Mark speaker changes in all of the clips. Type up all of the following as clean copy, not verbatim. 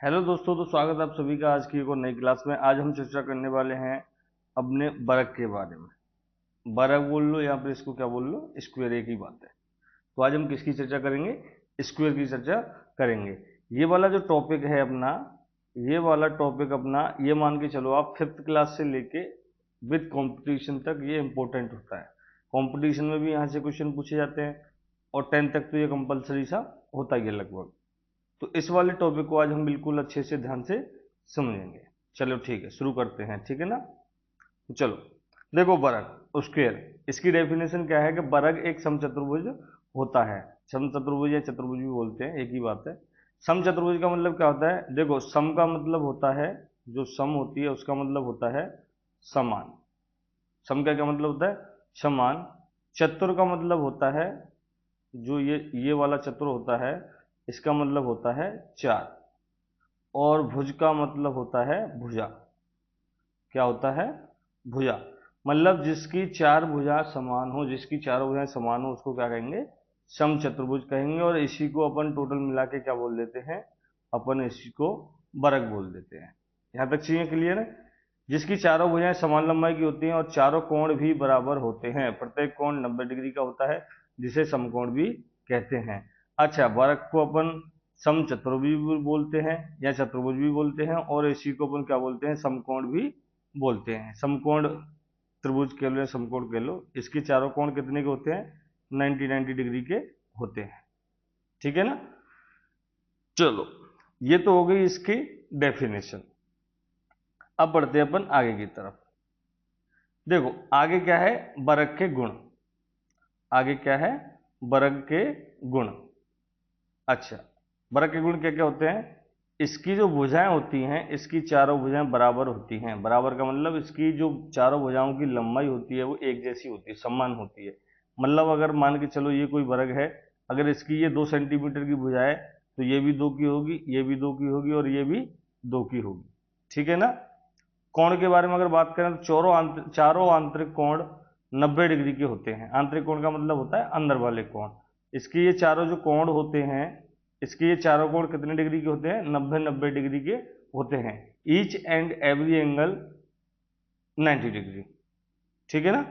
Speaker 1: Hello दोस्तों, तो स्वागत है आप सभी का आज की एक और नई क्लास में। आज हम चर्चा करने वाले हैं अपने वर्ग के बारे में। वर्ग बोल लो या फिर इसको क्या बोल लो, स्क्वायर, एक ही बात है। तो आज हम किसकी चर्चा करेंगे? स्क्वायर की चर्चा करेंगे। ये वाला जो टॉपिक है अपना, ये वाला टॉपिक अपना, ये मान के चलो आप फिफ्थ क्लास से लेके विद कंपटीशन तक ये इंपॉर्टेंट होता है। कंपटीशन में भी यहाँ से क्वेश्चन पूछे जाते हैं और 10 तक तो ये कंपलसरी सा होता ही है लगभग। तो इस वाले टॉपिक को आज हम बिल्कुल अच्छे से ध्यान से समझेंगे। चलो ठीक है, शुरू करते हैं, ठीक है ना। तो चलो देखो, वर्ग स्क्वायर, इसकी डेफिनेशन क्या है कि वर्ग एक समचतुर्भुज होता है। समचतुर्भुज या चतुर्भुज भी बोलते हैं, एक ही बात है। समचतुर्भुज का मतलब क्या होता है? देखो, सम का मतलब होता है, जो सम होती है उसका मतलब होता है समान। सम का क्या मतलब होता है? समान। चतुर का मतलब होता है, जो ये वाला चतुर होता है, इसका मतलब होता है चार। और भुज का मतलब होता है भुजा। क्या होता है? भुजा। मतलब जिसकी चार भुजा समान हो, जिसकी चारों भुजाएं समान हो, उसको क्या कहेंगे? समचतुर्भुज कहेंगे। और इसी को अपन टोटल मिला के क्या बोल देते हैं? अपन इसी को वर्ग बोल देते हैं। यहां तक चीजें क्लियर है? जिसकी चारों भुजाएं समान लंबाई की होती हैं और चारों कोण भी बराबर होते हैं, प्रत्येक कोण 90 डिग्री का होता है, जिसे समकोण भी कहते हैं। अच्छा, वर्ग को अपन समचतुर्भुज भी बोलते हैं या चतुर्भुज भी बोलते हैं, और इसी को अपन क्या बोलते हैं? समकोण भी बोलते हैं। समकोण त्रिभुज कह लो या समकोण कह लो, इसके चारों कोण कितने के होते हैं? 90 डिग्री के होते हैं, ठीक है ना। चलो, ये तो हो गई इसकी डेफिनेशन। अब बढ़ते हैं अपन आगे की तरफ। देखो आगे क्या है? वर्ग के गुण। आगे क्या है? वर्ग के गुण। अच्छा, वर्ग के गुण क्या क्या होते हैं? इसकी जो भुजाएं होती हैं, इसकी चारों भुजाएं बराबर होती हैं। बराबर का मतलब इसकी जो चारों भुजाओं की लंबाई होती है वो एक जैसी होती है, समान होती है। मतलब अगर मान के चलो ये कोई वर्ग है, अगर इसकी ये 2 सेंटीमीटर की भुजा है, तो ये भी 2 की होगी, ये भी 2 की होगी और ये भी 2 की होगी, ठीक है ना। कोण के बारे में अगर बात करें तो चारों आंतरिक कोण 90 डिग्री के होते हैं। आंतरिक कोण का मतलब होता है अंदर वाले कोण। इसके ये चारों जो कोण होते हैं, इसके ये चारों कोण कितने डिग्री के होते हैं? 90 डिग्री के होते हैं। Each and every angle 90 degree, ठीक है ना।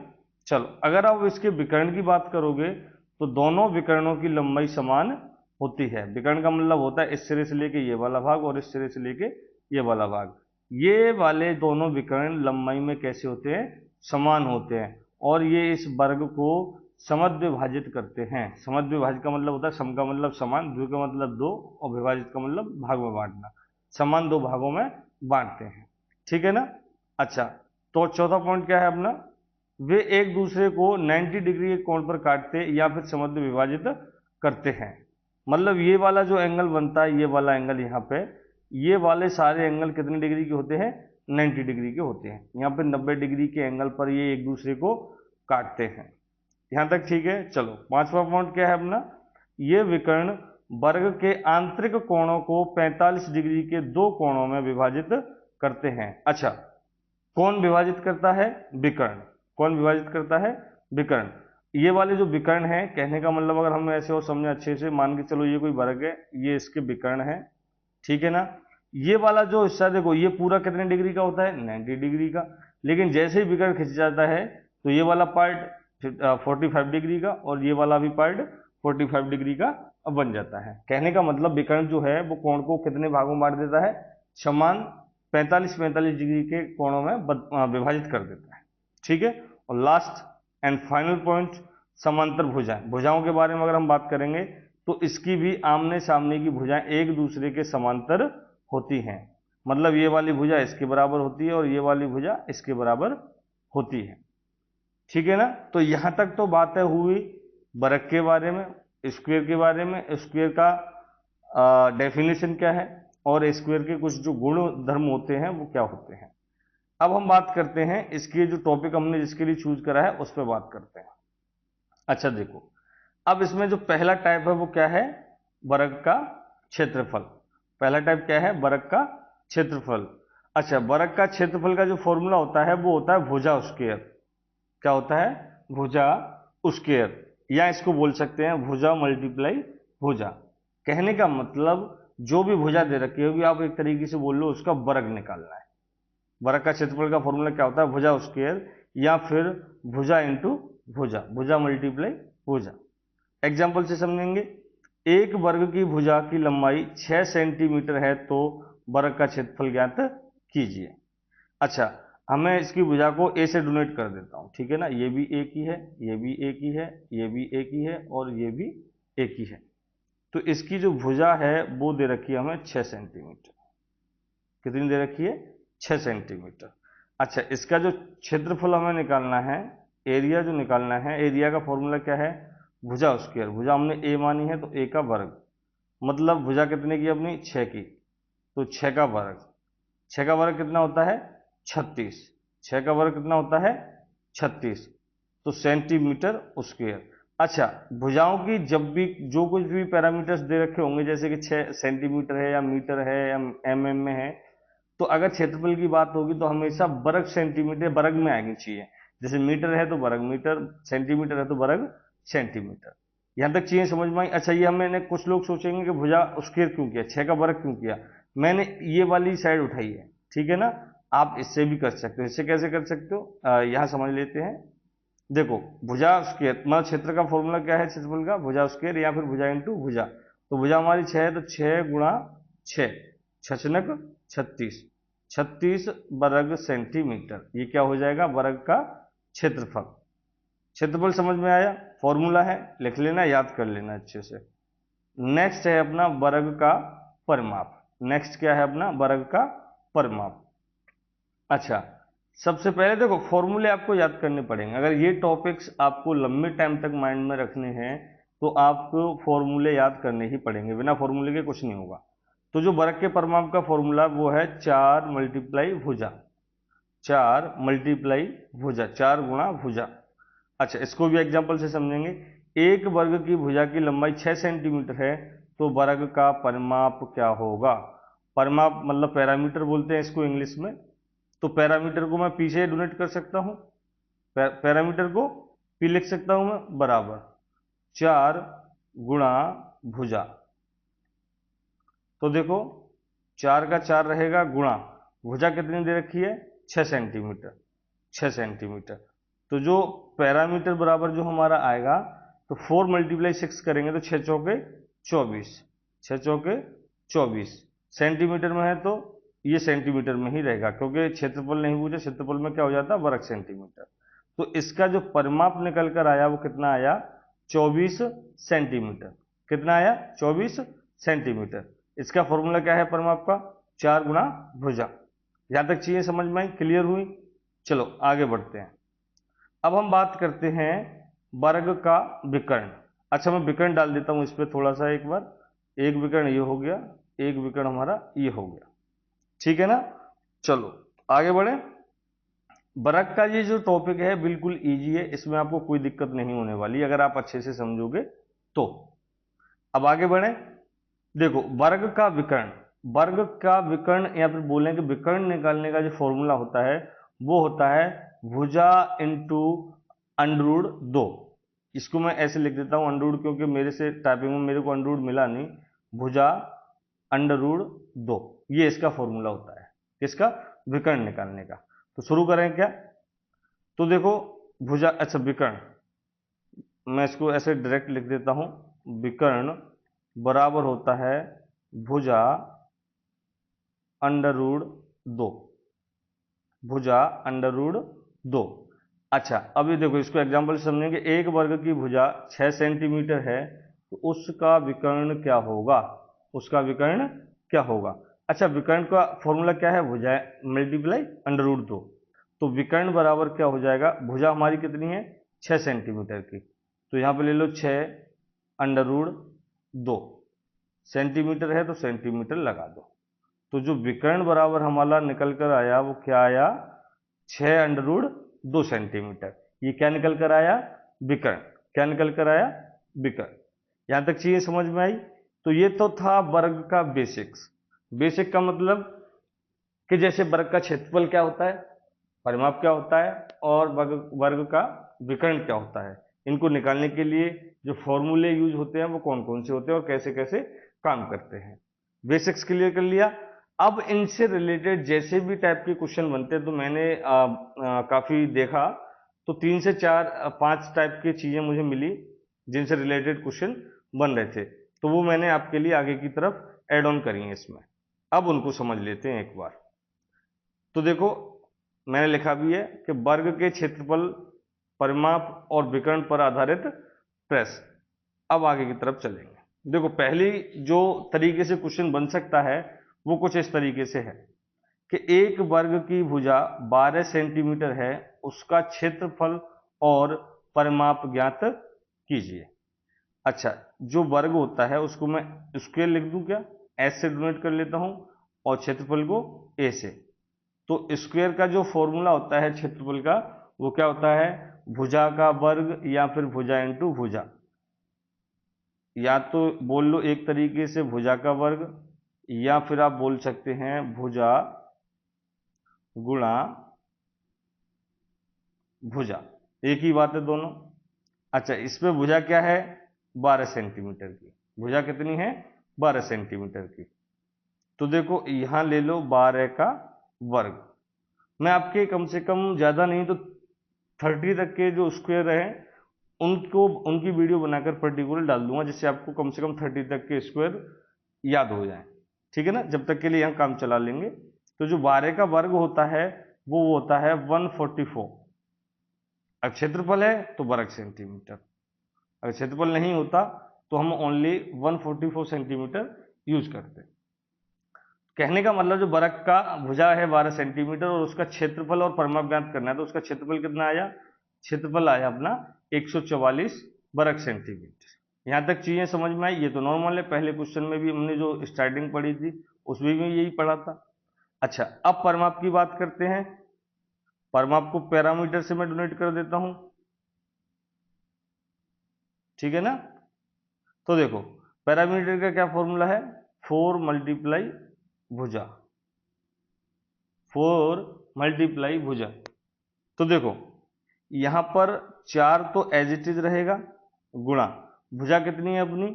Speaker 1: चलो, अगर आप इसके विकर्ण की बात करोगे तो दोनों विकर्णों की लंबाई समान होती है। विकर्ण का मतलब होता है इस सिरे से लेके ये वाला भाग और इस सिरे से लेके ये वाला भाग। ये वाले दोनों विकर्ण लंबाई में कैसे होते हैं? समान होते हैं। और ये इस वर्ग को समद्विभाजित करते हैं। समद्विभाजित का मतलब होता है, सम का मतलब समान, द्वि का मतलब दो, और विभाजित का मतलब भाग में बांटना। समान दो भागों में बांटते हैं, ठीक है ना। अच्छा, तो चौथा पॉइंट क्या है अपना? वे एक दूसरे को 90 डिग्री के कोण पर काटते या फिर समद्वि विभाजित करते हैं। मतलब ये वाला जो एंगल बनता है, ये वाला एंगल यहाँ पे, ये वाले सारे एंगल कितने डिग्री के होते हैं? 90 डिग्री के होते हैं। यहाँ पे 90 डिग्री के एंगल पर ये एक दूसरे को काटते हैं। यहाँ तक ठीक है। चलो, पांचवा पॉइंट क्या है अपना? ये विकर्ण वर्ग के आंतरिक कोणों को 45 डिग्री के दो कोणों में विभाजित करते हैं। अच्छा, कौन विभाजित करता है? विकर्ण। कौन विभाजित करता है? विकर्ण। ये वाले जो विकर्ण है, कहने का मतलब अगर हम ऐसे और समझे अच्छे से, मान के चलो ये कोई वर्ग है, ये इसके विकर्ण है, ठीक है ना। ये वाला जो हिस्सा देखो, ये पूरा कितने डिग्री का होता है? 90 डिग्री का। लेकिन जैसे ही विकर्ण खिंच जाता है तो ये वाला पार्ट 45 डिग्री का और ये वाला भी पार्ट 45 डिग्री का बन जाता है। कहने का मतलब विकर्ण जो है वो कोण को कितने भागों में बांट देता है? समान 45 डिग्री के कोणों में विभाजित कर देता है, ठीक है। और लास्ट एंड फाइनल पॉइंट, समांतर भुजाएं। भुजाओं के बारे में अगर हम बात करेंगे तो इसकी भी आमने सामने की भुजाएं एक दूसरे के समांतर होती हैं। मतलब ये वाली भुजा इसके बराबर होती है और ये वाली भुजा इसके बराबर होती है, ठीक है ना। तो यहां तक तो बातें हुई वर्ग के बारे में, स्क्वायर के बारे में, स्क्वायर का डेफिनेशन क्या है और स्क्वायर के कुछ जो गुण धर्म होते हैं वो क्या होते हैं। अब हम बात करते हैं इसके जो टॉपिक हमने जिसके लिए चूज करा है उस पर बात करते हैं। अच्छा देखो, अब इसमें जो पहला टाइप है वो क्या है? वर्ग का क्षेत्रफल। पहला टाइप क्या है? वर्ग का क्षेत्रफल। अच्छा, वर्ग का क्षेत्रफल का जो फॉर्मूला होता है वो होता है भुजा स्क्वायर। क्या होता है? भुजा स्क्वायर, या इसको बोल सकते हैं भुजा मल्टीप्लाई भुजा। कहने का मतलब जो भी भुजा दे रखी होगी आप एक तरीके से बोल लो उसका वर्ग निकालना है। वर्ग का क्षेत्रफल का फॉर्मूला क्या होता है, भुजा स्क्वायर या फिर भुजा इंटू भुजा, भुजा मल्टीप्लाई भुजा। एग्जाम्पल से समझेंगे, एक वर्ग की भुजा की लंबाई 6 सेंटीमीटर है तो वर्ग का क्षेत्रफल ज्ञात कीजिए। अच्छा, हमें इसकी भुजा को ए से डोनेट कर देता हूं, ठीक है ना, ये भी एक ही है, ये भी एक ही है, ये भी एक ही है और ये भी एक ही है। तो इसकी जो भुजा है वो दे रखी है हमें 6 सेंटीमीटर। कितनी दे रखी है, 6 सेंटीमीटर। अच्छा, इसका जो क्षेत्रफल हमें निकालना है, एरिया जो निकालना है, एरिया का फॉर्मूला क्या है, भुजा स्क्वायर। भुजा हमने ए मानी है तो ए का वर्ग, मतलब भुजा कितने की अपनी, 6 की, तो 6 का वर्ग। 6 का वर्ग कितना होता है, 36। 6 का वर्ग कितना होता है, 36, तो सेंटीमीटर स्क्वायर। अच्छा, भुजाओं की जब भी जो कुछ भी पैरामीटर्स दे रखे होंगे, जैसे कि 6 सेंटीमीटर है या मीटर है या mm में है, तो अगर क्षेत्रफल की बात होगी तो हमेशा वर्ग सेंटीमीटर वर्ग में आनी चाहिए। जैसे मीटर है तो वर्ग मीटर, सेंटीमीटर है तो वर्ग सेंटीमीटर। यहां तक चीजें समझ में आई। अच्छा, ये मैंने, कुछ लोग सोचेंगे कि भुजा स्क्वायर क्यों किया, 6 का वर्ग क्यों किया, मैंने ये वाली साइड उठाई है, ठीक है ना। आप इससे भी कर सकते हो। इससे कैसे कर सकते हो, यहां समझ लेते हैं। देखो, भुजा स्क्वायर मतलब क्षेत्र का फॉर्मूला क्या है, क्षेत्रफल का, भुजा स्क्वायर या फिर भुजा इंटू भुजा। तो भुजा हमारी 6 है तो 6 गुणा 6, 6 36, 36 वर्ग सेंटीमीटर। ये क्या हो जाएगा, वर्ग का क्षेत्रफल। क्षेत्रफल समझ में आया, फॉर्मूला है, लिख लेना, याद कर लेना अच्छे से। नेक्स्ट है अपना वर्ग का परिमाप। नेक्स्ट क्या है अपना, वर्ग का परिमाप। अच्छा, सबसे पहले देखो फॉर्मूले आपको याद करने पड़ेंगे। अगर ये टॉपिक्स आपको लंबे टाइम तक माइंड में रखने हैं तो आपको फॉर्मूले याद करने ही पड़ेंगे, बिना फॉर्मूले के कुछ नहीं होगा। तो जो वर्ग के परिमाप का फॉर्मूला वो है 4 मल्टीप्लाई भुजा, 4 मल्टीप्लाई भुजा, 4 गुणा भुजा। अच्छा, इसको भी एग्जांपल से समझेंगे। एक वर्ग की भुजा की लंबाई 6 सेंटीमीटर है तो वर्ग का परिमाप क्या होगा। परिमाप मतलब पैरामीटर बोलते हैं इसको इंग्लिश में। तो पैरामीटर को मैं पीछे डोनेट कर सकता हूं, पैरामीटर को पी लिख सकता हूं मैं, बराबर 4 गुणा भुजा। तो देखो 4 का 4 रहेगा गुणा भुजा कितनी दे रखी है, 6 सेंटीमीटर, 6 सेंटीमीटर। तो जो पैरामीटर बराबर जो हमारा आएगा, तो 4 मल्टीप्लाई 6 करेंगे तो 6 चौके 24, 6 चौके 24। सेंटीमीटर में है तो ये सेंटीमीटर में ही रहेगा, क्योंकि क्षेत्रफल नहीं पूछा, क्षेत्रफल में क्या हो जाता है, वर्ग सेंटीमीटर। तो इसका जो परिमाप निकल कर आया वो कितना आया, 24 सेंटीमीटर। कितना आया, 24 सेंटीमीटर। इसका फॉर्मूला क्या है परिमाप का, 4 गुणा भुजा। यहां तक चीजें समझ में आई, क्लियर हुई। चलो आगे बढ़ते हैं। अब हम बात करते हैं वर्ग का विकर्ण। अच्छा, मैं विकर्ण डाल देता हूं इस पर थोड़ा सा एक बार। एक विकर्ण ये हो गया, एक विकर्ण हमारा ये हो गया, ठीक है ना। चलो आगे बढ़े। वर्ग का ये जो टॉपिक है बिल्कुल इजी है, इसमें आपको कोई दिक्कत नहीं होने वाली अगर आप अच्छे से समझोगे तो। अब आगे बढ़े। देखो वर्ग का विकर्ण, वर्ग का विकर्ण या फिर बोलें कि विकर्ण निकालने का जो फॉर्मूला होता है वो होता है भुजा इंटू अंडरूट 2। इसको मैं ऐसे लिख देता हूं अंडरूट, क्योंकि मेरे से टाइपिंग में मेरे को अंडरूट मिला नहीं। भुजा अंडरूट 2, ये इसका फॉर्मूला होता है, किसका, विकर्ण निकालने का। तो शुरू करें क्या। तो देखो भुजा, अच्छा विकर्ण, मैं इसको ऐसे डायरेक्ट लिख देता हूं, विकर्ण बराबर होता है भुजा अंडरूट 2, भुजा अंडरूट 2। अच्छा, अभी देखो इसको एग्जांपल से समझेंगे। एक वर्ग की भुजा 6 सेंटीमीटर है तो उसका विकर्ण क्या होगा, उसका विकर्ण क्या होगा। अच्छा, विकर्ण का फॉर्मूला क्या है, भुजा मल्टीप्लाई अंडरूट 2। तो विकर्ण बराबर क्या हो जाएगा, भुजा हमारी कितनी है, 6 सेंटीमीटर की, तो यहां पे ले लो 6 अंडरूट 2। सेंटीमीटर है तो सेंटीमीटर लगा दो। तो जो विकर्ण बराबर हमारा निकल कर आया वो क्या आया, 6 अंडरूट 2 सेंटीमीटर। ये क्या निकल कर आया, विकर्ण। क्या निकल कर आया, विकर्ण। यहां तक चीजें समझ में आई। तो ये तो था वर्ग का बेसिक्स। बेसिक का मतलब कि जैसे वर्ग का क्षेत्रफल क्या होता है, परिमाप क्या होता है, और वर्ग का विकर्ण क्या होता है, इनको निकालने के लिए जो फॉर्मूले यूज होते हैं वो कौन कौन से होते हैं और कैसे कैसे काम करते हैं। बेसिक्स क्लियर कर लिया। अब इनसे रिलेटेड जैसे भी टाइप के क्वेश्चन बनते हैं तो मैंने काफी देखा, तो 3 से 4 5 टाइप की चीजें मुझे मिली जिनसे रिलेटेड क्वेश्चन बन रहे थे, तो वो मैंने आपके लिए आगे की तरफ ऐड ऑन करी है इसमें। अब उनको समझ लेते हैं एक बार। तो देखो मैंने लिखा भी है कि वर्ग के क्षेत्रफल, परिमाप और विकर्ण पर आधारित प्रेस। अब आगे की तरफ चलेंगे। देखो पहली जो तरीके से क्वेश्चन बन सकता है वो कुछ इस तरीके से है कि एक वर्ग की भुजा 12 सेंटीमीटर है, उसका क्षेत्रफल और परिमाप ज्ञात कीजिए। अच्छा, जो वर्ग होता है उसको मैं स्क्वायर लिख दूं क्या, एस से डोनेट कर लेता हूं और क्षेत्रफल को ए से। तो स्क्वायर का जो फॉर्मूला होता है क्षेत्रफल का वो क्या होता है, भुजा का वर्ग या फिर भुजा इंटू भुजा। या तो बोल लो एक तरीके से भुजा का वर्ग, या फिर आप बोल सकते हैं भुजा गुणा भुजा, एक ही बात है दोनों। अच्छा, इसमें भुजा क्या है, 12 सेंटीमीटर की। भुजा कितनी है, 12 सेंटीमीटर की। तो देखो यहां ले लो 12 का वर्ग। मैं आपके कम से कम ज्यादा नहीं तो 30 तक के जो स्क्वायर है उनको उनकी वीडियो बनाकर पर्टिकुलर डाल दूंगा, जिससे आपको कम से कम 30 तक के स्क्वायर याद हो जाए। ठीक है ना, जब तक के लिए यहाँ काम चला लेंगे। तो जो 12 का वर्ग होता है वो होता है 144। अब क्षेत्रफल है तो वर्ग सेंटीमीटर, अगर क्षेत्रफल नहीं होता तो हम ओनली 144 सेंटीमीटर यूज करते हैं। कहने का मतलब जो वर्ग का भुजा है 12 सेंटीमीटर और उसका क्षेत्रफल और परिमाप ज्ञात करना है, तो उसका क्षेत्रफल कितना आया, क्षेत्रफल आया अपना 144 वर्ग सेंटीमीटर। यहां तक चीजें समझ में आई। ये तो नॉर्मल है, पहले क्वेश्चन में भी हमने जो स्टार्टिंग पढ़ी थी उसमें भी यही पढ़ा था। अच्छा, अब परिमाप की बात करते हैं। परिमाप को पैरामीटर से मैं डोनेट कर देता हूं, ठीक है ना। तो देखो पैरामीटर का क्या फॉर्मूला है, 4 मल्टीप्लाई भुजा, 4 मल्टीप्लाई भुजा। तो देखो यहां पर 4 तो एज इट इज रहेगा, गुणा भुजा कितनी है अपनी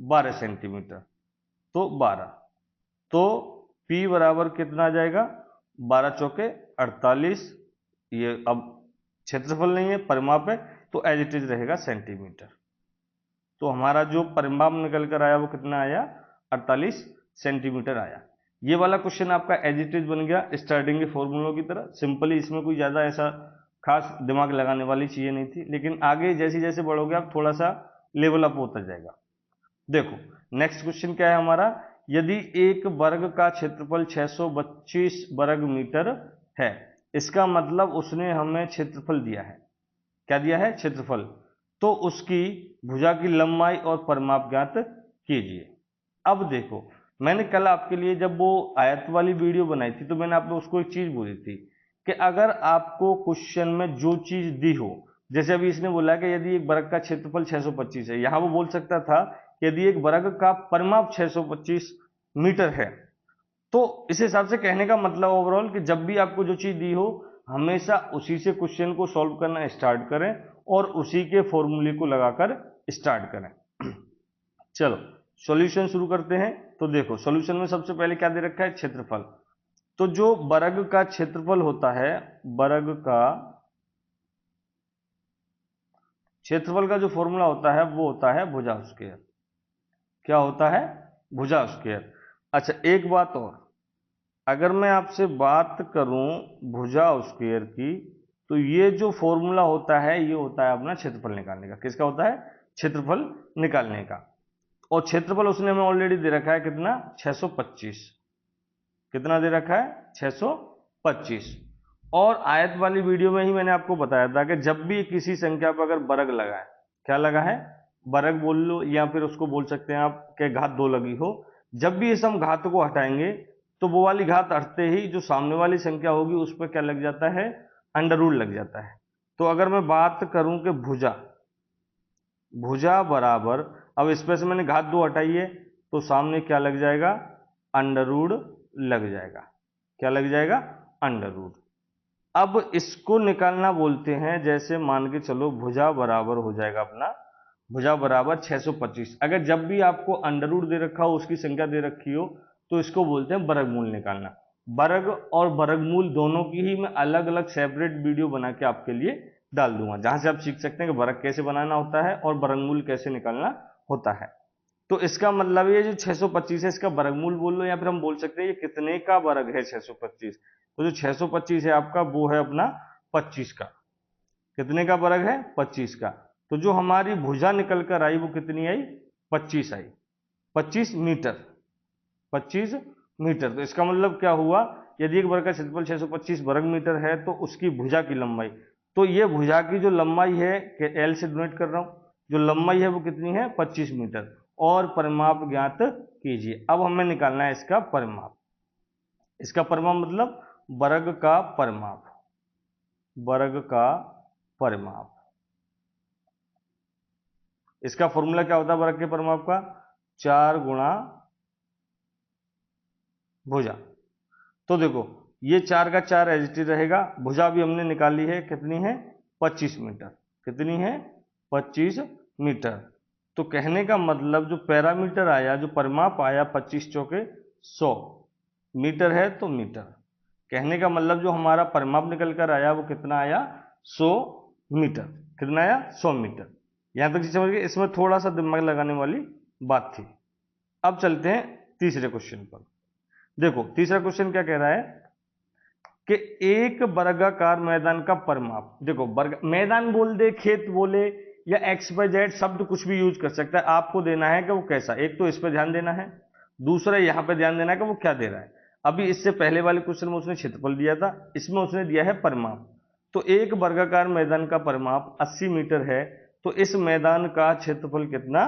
Speaker 1: 12 सेंटीमीटर, तो 12। तो P बराबर कितना आ जाएगा, 12 चौके 48। ये अब क्षेत्रफल नहीं है परिमाप है, तो एज इट इज रहेगा सेंटीमीटर। तो हमारा जो परिमाप निकल कर आया वो कितना आया, 48 सेंटीमीटर आया। ये वाला क्वेश्चन आपका एज इट इज बन गया स्टार्टिंग के फॉर्मूलों की तरह सिंपली। इसमें कोई ज्यादा ऐसा खास दिमाग लगाने वाली चीजें नहीं थी, लेकिन आगे जैसे जैसे बढ़ोगे आप थोड़ा सा लेवल अप होता जाएगा। देखो नेक्स्ट क्वेश्चन क्या है हमारा, यदि एक वर्ग का क्षेत्रफल 625 वर्ग मीटर है, इसका मतलब उसने हमें क्षेत्रफल दिया है। क्या दिया है, क्षेत्रफल। तो उसकी भुजा की लंबाई और परिमाप ज्ञात कीजिए। अब देखो मैंने कल आपके लिए जब वो आयत वाली वीडियो बनाई थी तो मैंने आपको उसको एक चीज बोली थी कि अगर आपको क्वेश्चन में जो चीज दी हो, जैसे अभी इसने बोला कि यदि एक वर्ग का क्षेत्रफल 625 है, यहां वो बोल सकता था कि यदि एक वर्ग का परिमाप 625 मीटर है। तो इस हिसाब से कहने का मतलब ओवरऑल कि जब भी आपको जो चीज दी हो हमेशा उसी से क्वेश्चन को सॉल्व करना स्टार्ट करें और उसी के फॉर्मूले को लगाकर स्टार्ट करें। चलो सॉल्यूशन शुरू करते हैं। तो देखो सॉल्यूशन में सबसे पहले क्या दे रखा है, क्षेत्रफल। तो जो वर्ग का क्षेत्रफल होता है, वर्ग का क्षेत्रफल का जो फॉर्मूला होता है वो होता है भुजा स्क्वायर। क्या होता है, भुजा स्क्वायर। अच्छा एक बात और, अगर मैं आपसे बात करूं भुजा स्क्वायर की, तो ये जो फॉर्मूला होता है ये होता है अपना क्षेत्रफल निकालने का। किसका होता है, क्षेत्रफल निकालने का। और क्षेत्रफल उसने हमें ऑलरेडी दे रखा है कितना, 625। कितना दे रखा है, 625। और आयत वाली वीडियो में ही मैंने आपको बताया था कि जब भी किसी संख्या पर अगर वर्ग लगा है, क्या लगा है, वर्ग बोल लो या फिर उसको बोल सकते हैं आप कि घात 2 लगी हो, जब भी इस हम घात को हटाएंगे तो वो वाली घात हटते ही जो सामने वाली संख्या होगी उस पर क्या लग जाता है, अंडर रूट लग जाता है। तो अगर मैं बात करूं कि भुजा, भुजा बराबर, अब इसमें से मैंने घात 2 हटाई है तो सामने क्या लग जाएगा, अंडर रूट लग जाएगा। क्या लग जाएगा, अंडर रूट। अब इसको निकालना बोलते हैं, जैसे मान के चलो भुजा बराबर हो जाएगा अपना, भुजा बराबर 625। अगर जब भी आपको अंडर रूट दे रखा हो, उसकी संख्या दे रखी हो, तो इसको बोलते हैं वर्गमूल निकालना। वर्ग और वर्गमूल दोनों की ही मैं अलग अलग सेपरेट वीडियो बना के आपके लिए डाल दूंगा, जहां से आप सीख सकते हैं कि वर्ग कैसे बनाना होता है और वर्गमूल कैसे निकालना होता है। तो इसका मतलब ये जो 625 है इसका वर्गमूल बोल लो, या फिर हम बोल सकते हैं ये कितने का वर्ग है 625। तो जो 625 है आपका वो है अपना 25 का। कितने का वर्ग है? 25 का। तो जो हमारी भुजा निकल कर आई वो कितनी आई? 25 आई। 25 मीटर। 25 मीटर। तो इसका मतलब क्या हुआ, यदि एक वर्ग का क्षेत्रफल 625 वर्ग मीटर है तो उसकी भुजा की लंबाई, तो ये भुजा की जो लंबाई है, एल से डोनेट कर रहा हूं, जो लंबाई है वो कितनी है? 25 मीटर। और परिमाप ज्ञात कीजिए। अब हमें निकालना है इसका परिमाप। इसका परिमाप मतलब वर्ग का परिमाप। वर्ग का परिमाप। इसका फॉर्मूला क्या होता है वर्ग के परिमाप का? 4 गुणा भुजा। तो देखो ये 4 का 4 एज इट इज रहेगा। भुजा भी हमने निकाली है, कितनी है? 25 मीटर। कितनी है? 25 मीटर। तो कहने का मतलब जो पैरामीटर आया, जो परिमाप आया 25 चौके 100 मीटर है तो मीटर। कहने का मतलब जो हमारा परिमाप निकल कर आया वो कितना आया? 100 मीटर। कितना आया? 100 मीटर। यहां तक समझ गए? इसमें थोड़ा सा दिमाग लगाने वाली बात थी। अब चलते हैं तीसरे क्वेश्चन पर। देखो तीसरा क्वेश्चन क्या कह रहा है कि एक वर्गाकार मैदान का परिमाप। देखो वर्ग मैदान बोल दे, खेत बोले, या एक्स वाई जेड शब्द कुछ भी यूज कर सकता है। आपको देना है कि वो कैसा, एक तो इस पर ध्यान देना है, दूसरा यहां पर ध्यान देना है कि वो क्या दे रहा है। अभी इससे पहले वाले क्वेश्चन में उसने क्षेत्रफल दिया था, इसमें उसने दिया है परिमाप। तो एक वर्गाकार मैदान का परिमाप 80 मीटर है, तो इस मैदान का क्षेत्रफल कितना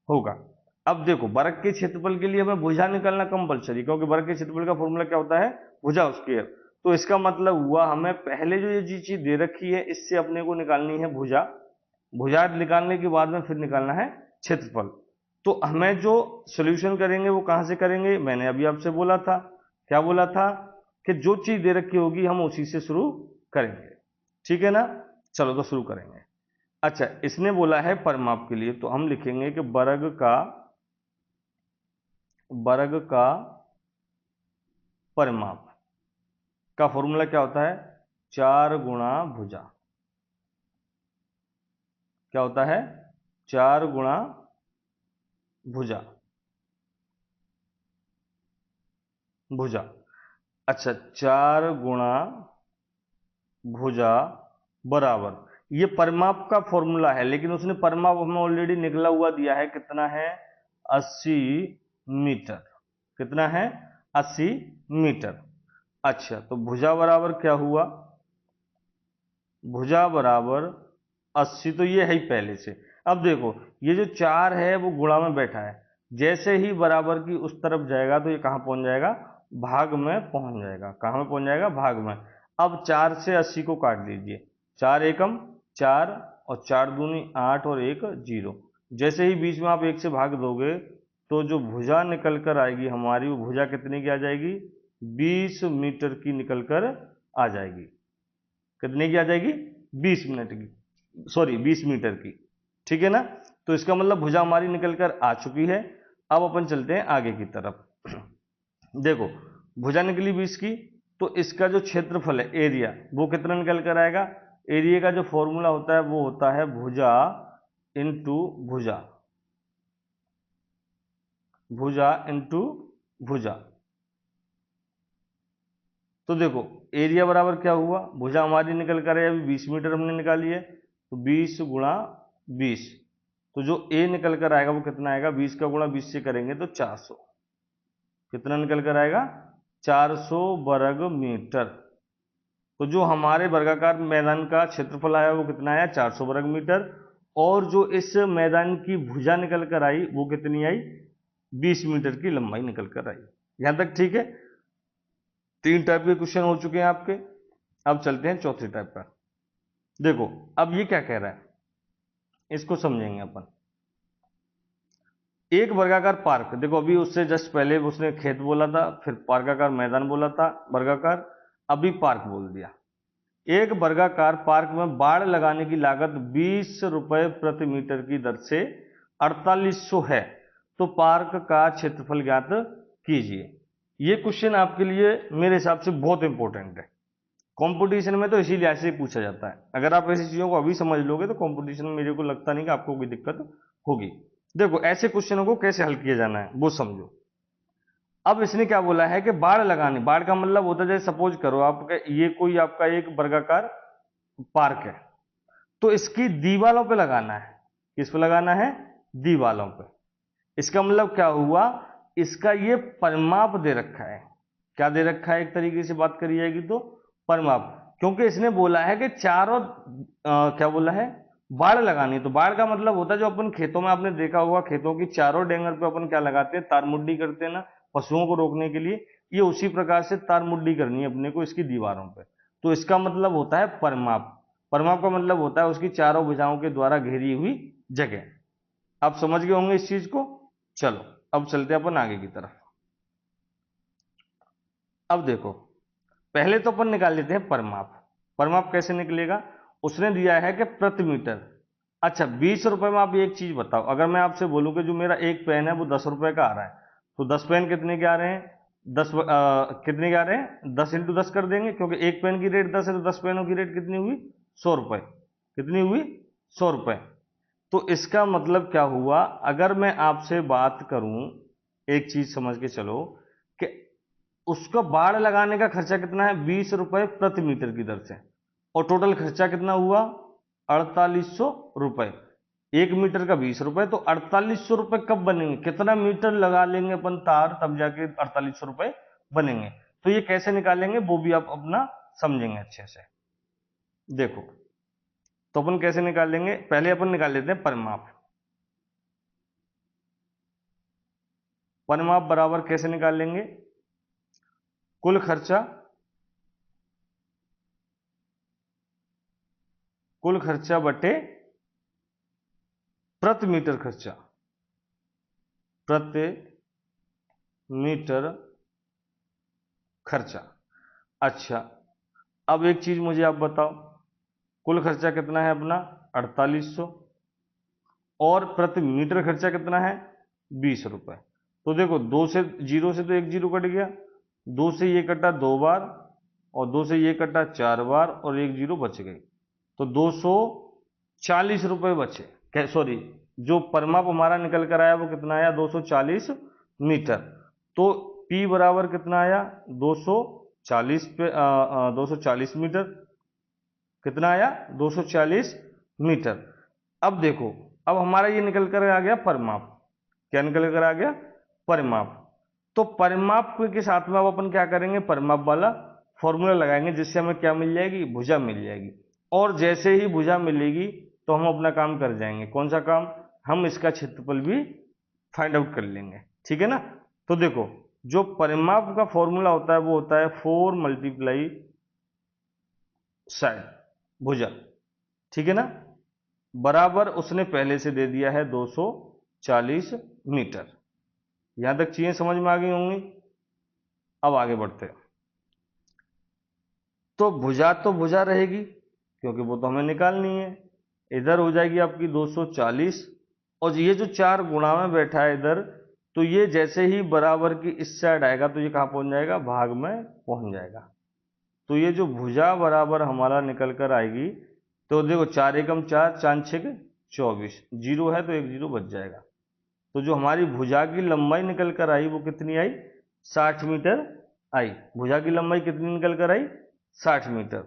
Speaker 1: होगा? अब देखो वर्ग के क्षेत्रफल के लिए हमें भुजा निकालना कंपलसरी, क्योंकि वर्ग के क्षेत्रफल का फॉर्मूला क्या होता है? भुजा स्क्वायर। तो इसका मतलब हुआ हमें पहले जो ये चीज दे रखी है इससे अपने को निकालनी है भुजा। भुजा निकालने के बाद में फिर निकालना है क्षेत्रफल। तो हमें जो सॉल्यूशन करेंगे वो कहां से करेंगे? मैंने अभी आपसे बोला था, क्या बोला था? कि जो चीज दे रखी होगी हम उसी से शुरू करेंगे। ठीक है ना? चलो तो शुरू करेंगे। अच्छा, इसने बोला है परिमाप के लिए, तो हम लिखेंगे कि वर्ग का परिमाप का फॉर्मूला क्या होता है? 4 गुणा भुजा। क्या होता है? 4 गुणा भुजा। भुजा। अच्छा, 4 गुणा भुजा बराबर, ये परिमाप का फॉर्मूला है, लेकिन उसने परिमाप हमें ऑलरेडी निकला हुआ दिया है। कितना है? 80 मीटर। कितना है? 80 मीटर। अच्छा, तो भुजा बराबर क्या हुआ? भुजा बराबर 80, तो ये है ही पहले से। अब देखो ये जो 4 है वो गुणा में बैठा है, जैसे ही बराबर की उस तरफ जाएगा तो ये कहां पहुंच जाएगा? भाग में पहुंच जाएगा। कहां में पहुंच जाएगा? भाग में। अब 4 से 80 को काट दीजिए। 4 एकम 4 और 4 दूनी 8 और 1 0। जैसे ही बीच में आप 1 से भाग दोगे तो जो भुजा निकल कर आएगी हमारी, वो भुजा कितने की आ जाएगी? 20 मीटर की निकल कर आ जाएगी। कितने की आ जाएगी? 20 मिनट की, सॉरी 20 मीटर की। ठीक है ना? तो इसका मतलब भुजा हमारी निकल कर आ चुकी है। अब अपन चलते हैं आगे की तरफ। देखो भुजा निकली 20 की, तो इसका जो क्षेत्रफल है, एरिया, वो कितना निकल कर आएगा? एरिया का जो फॉर्मूला होता है वो होता है भुजा इंटू भुजा। भुजा इंटू भुजा। तो देखो एरिया बराबर क्या हुआ? भुजा हमारी निकल कर है, अभी 20 मीटर हमने निकाली है, तो 20 गुणा 20। तो जो ए निकल कर आएगा वो कितना आएगा? 20 का गुणा 20 से करेंगे तो 400। कितना निकल कर आएगा? 400 वर्ग मीटर। तो जो हमारे वर्गाकार मैदान का क्षेत्रफल आया वो कितना आया? 400 वर्ग मीटर। और जो इस मैदान की भुजा निकल कर आई वो कितनी आई? 20 मीटर की लंबाई निकल कर आई। यहां तक ठीक है? 3 टाइप के क्वेश्चन हो चुके हैं आपके। अब चलते हैं चौथे टाइप पर। देखो अब ये क्या कह रहा है, इसको समझेंगे अपन। एक वर्गाकार पार्क, देखो अभी उससे जस्ट पहले उसने खेत बोला था, फिर वर्गाकार मैदान बोला था, वर्गाकार, अभी पार्क बोल दिया। एक वर्गाकार पार्क में बाड़ लगाने की लागत 20 रुपए प्रति मीटर की दर से 4800 है, तो पार्क का क्षेत्रफल ज्ञात कीजिए। ये क्वेश्चन आपके लिए मेरे हिसाब से बहुत इंपॉर्टेंट है। कंपटीशन में तो इसीलिए ऐसे ही पूछा जाता है। अगर आप ऐसी चीजों को अभी समझ लोगे तो कंपटीशन में मेरे को लगता नहीं कि आपको कोई दिक्कत होगी। देखो ऐसे क्वेश्चनों को कैसे हल किया जाना है वो समझो। अब इसने क्या बोला है कि बाड़ लगानी, बाड़ का मतलब होता है जैसे सपोज करो आपका ये कोई आपका एक वर्गाकार पार्क है, तो इसकी दीवारों पे लगाना है। किस पे लगाना है? दीवारों पे। इसका मतलब क्या हुआ, इसका ये परिमाप दे रखा है। क्या दे रखा है? एक तरीके से बात करी जाएगी तो परिमाप, क्योंकि इसने बोला है कि चारों क्या बोला है, बाड़ लगानी। तो बाड़ का मतलब होता है जो अपन खेतों में आपने देखा होगा, खेतों की चारों डेंगर पे अपन क्या लगाते हैं, तार मुड्डी करते हैं ना, पशुओं को रोकने के लिए। ये उसी प्रकार से तार मुड्डी करनी है अपने को इसकी दीवारों पे। तो इसका मतलब होता है परिमाप। परिमाप का मतलब होता है उसकी चारों भुजाओं के द्वारा घेरी हुई जगह। आप समझ गए होंगे इस चीज को। चलो अब चलते हैं अपन आगे की तरफ। अब देखो पहले तो अपन निकाल लेते हैं परिमाप। परिमाप कैसे निकलेगा? उसने दिया है कि प्रति मीटर। अच्छा 20 रुपए में आप एक चीज बताओ, अगर मैं आपसे बोलूं कि जो मेरा एक पेन है वो 10 रुपए का आ रहा है, तो 10 पेन कितने के आ रहे हैं? कितने के आ रहे हैं? 10 × 10 कर देंगे, क्योंकि एक पेन की रेट 10 है, तो 10 पेनों की रेट कितनी हुई? 100 रुपए। कितनी हुई? 100 रुपए। तो इसका मतलब क्या हुआ, अगर मैं आपसे बात करूं, एक चीज समझ के चलो कि उसका बाड़ लगाने का खर्चा कितना है? 20 रुपए प्रति मीटर की दर से। और टोटल खर्चा कितना हुआ? 4800 रुपए। एक मीटर का 20 रुपए, तो 4800 रुपए कब बनेंगे? कितना मीटर लगा लेंगे अपन तार, तब जाके 4800 रुपए बनेंगे। तो ये कैसे निकालेंगे वो भी आप अपना समझेंगे अच्छे से। देखो तो अपन कैसे निकालेंगे, पहले अपन निकाल लेते हैं परिमाप। परिमाप बराबर कैसे निकाल लेंगे? कुल खर्चा, कुल खर्चा बटे प्रति मीटर खर्चा। प्रति मीटर खर्चा। अच्छा अब एक चीज मुझे आप बताओ, कुल खर्चा कितना है अपना? 4800। और प्रति मीटर खर्चा कितना है? 20 रुपए। तो देखो दो से जीरो से तो एक जीरो कट गया, दो से ये कटा 2 बार, और दो से ये कटा 4 बार, और एक जीरो बच गई। तो 240 रुपए बचे। सॉरी, जो परिमाप हमारा निकल कर आया वो कितना आया? 240 मीटर। तो P बराबर कितना आया? 240 मीटर। कितना आया? 240 मीटर। अब देखो, अब हमारा ये निकल कर आ गया परिमाप। क्या निकल कर आ गया? परिमाप। तो परिमाप के साथ में अब अपन क्या करेंगे? परिमाप वाला फॉर्मूला लगाएंगे, जिससे हमें क्या मिल जाएगी? भुजा मिल जाएगी। और जैसे ही भुजा मिलेगी तो हम अपना काम कर जाएंगे। कौन सा काम? हम इसका क्षेत्रफल भी फाइंड आउट कर लेंगे। ठीक है ना। तो देखो जो परिमाप का फॉर्मूला होता है वो होता है 4 मल्टीप्लाई साइड, भुजा। ठीक है ना। बराबर उसने पहले से दे दिया है 240 मीटर। यहां तक चीजें समझ में आ गई होंगी। अब आगे बढ़ते हैं। तो भुजा रहेगी, क्योंकि वो तो हमें निकालनी है। इधर हो जाएगी आपकी 240, और ये जो 4 गुणा में बैठा है इधर, तो ये जैसे ही बराबर की इस साइड आएगा तो ये कहां पहुंच जाएगा? भाग में पहुंच जाएगा। तो ये जो भुजा बराबर हमारा निकल कर आएगी, तो देखो 4 एकम 4, 4 छक 24, जीरो है तो एक जीरो बच जाएगा। तो जो हमारी भुजा की लंबाई निकल कर आई वो कितनी आई? 60 मीटर आई। भुजा की लंबाई कितनी निकल कर आई? 60 मीटर।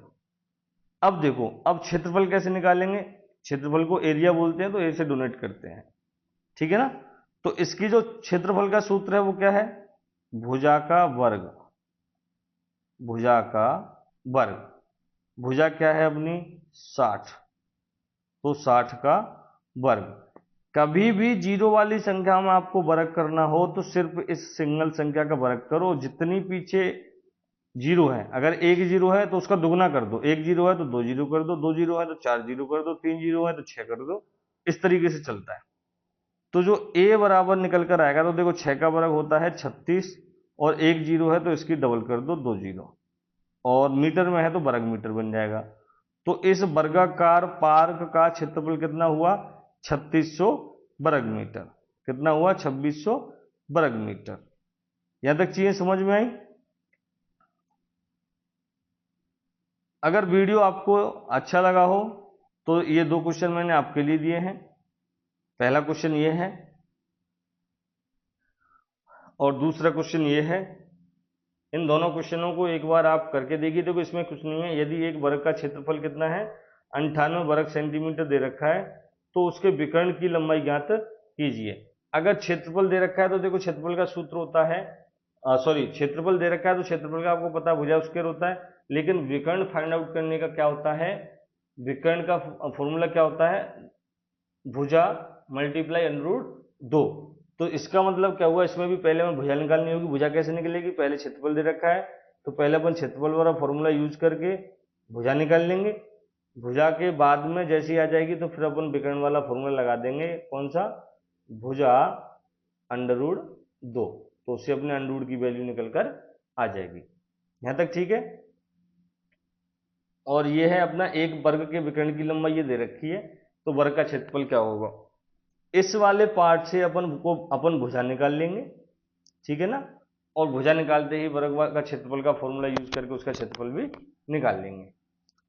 Speaker 1: अब देखो, अब क्षेत्रफल कैसे निकालेंगे? क्षेत्रफल को एरिया बोलते हैं, तो ए से डोनेट करते हैं। ठीक है ना। तो इसकी जो क्षेत्रफल का सूत्र है वो क्या है? भुजा का वर्ग। भुजा का वर्ग। भुजा क्या है अपनी? 60। तो 60 का वर्ग। कभी भी जीरो वाली संख्या में आपको वर्ग करना हो तो सिर्फ इस सिंगल संख्या का वर्ग करो। जितनी पीछे जीरो है, अगर एक जीरो है तो उसका दुगना कर दो, एक जीरो है तो दो जीरो कर दो, दो जीरो है तो चार जीरो कर दो, तीन जीरो है तो छह कर दो। इस तरीके से चलता है। तो जो ए बराबर निकल कर आएगा, तो देखो 6 का वर्ग होता है 36, और एक जीरो है तो इसकी डबल कर दो, 2 जीरो, और मीटर में है तो वर्ग मीटर बन जाएगा। तो इस वर्गाकार पार्क का क्षेत्रफल कितना हुआ? 3600 वर्ग मीटर। कितना हुआ? 2600 वर्ग मीटर। यहां तक चीजें समझ में आई? अगर वीडियो आपको अच्छा लगा हो तो ये 2 क्वेश्चन मैंने आपके लिए दिए हैं। पहला क्वेश्चन ये है और दूसरा क्वेश्चन ये है। इन दोनों क्वेश्चनों को एक बार आप करके देखिए। देखो इसमें कुछ नहीं है। यदि एक वर्ग का क्षेत्रफल कितना है, 98 वर्ग सेंटीमीटर दे रखा है, तो उसके विकर्ण की लंबाई ज्ञात कीजिए। अगर क्षेत्रफल दे रखा है तो देखो क्षेत्रफल का सूत्र होता है, सॉरी, क्षेत्रफल दे रखा है तो क्षेत्रफल का आपको पता है भुजा स्क्वायर होता है। लेकिन विकर्ण फाइंड आउट करने का क्या होता है, विकर्ण का फॉर्मूला क्या होता है, भुजा मल्टीप्लाई √2। तो इसका मतलब क्या हुआ, इसमें भी पहले हमें भुजा निकालनी होगी। भुजा कैसे निकलेगी, पहले क्षेत्रफल दे रखा है तो पहले अपन क्षेत्रफल वाला फॉर्मूला यूज करके भुजा निकाल लेंगे। भुजा के बाद में जैसी आ जाएगी तो फिर अपन विकर्ण वाला फॉर्मूला लगा देंगे। कौन सा, भुजा √2। तो उससे अपने अंडर की वैल्यू निकल कर आ जाएगी। यहां तक ठीक है? और ये है अपना एक वर्ग के विकर्ण की लंबाई ये दे रखी है, तो वर्ग का क्षेत्रफल क्या होगा। इस वाले पार्ट से अपन भुजा निकाल लेंगे, ठीक है ना। और भुजा निकालते ही वर्ग का क्षेत्रफल का फॉर्मूला यूज करके उसका क्षेत्रफल भी निकाल लेंगे।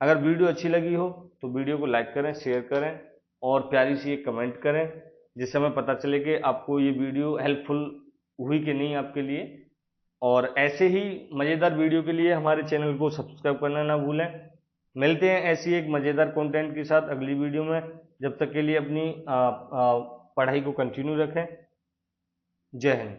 Speaker 1: अगर वीडियो अच्छी लगी हो तो वीडियो को लाइक करें, शेयर करें और प्यारी सी एक कमेंट करें, जिससे हमें पता चले कि आपको ये वीडियो हेल्पफुल हुई कि नहीं आपके लिए। और ऐसे ही मज़ेदार वीडियो के लिए हमारे चैनल को सब्सक्राइब करना ना भूलें। मिलते हैं ऐसी एक मज़ेदार कंटेंट के साथ अगली वीडियो में। जब तक के लिए अपनी पढ़ाई को कंटिन्यू रखें। जय हिंद।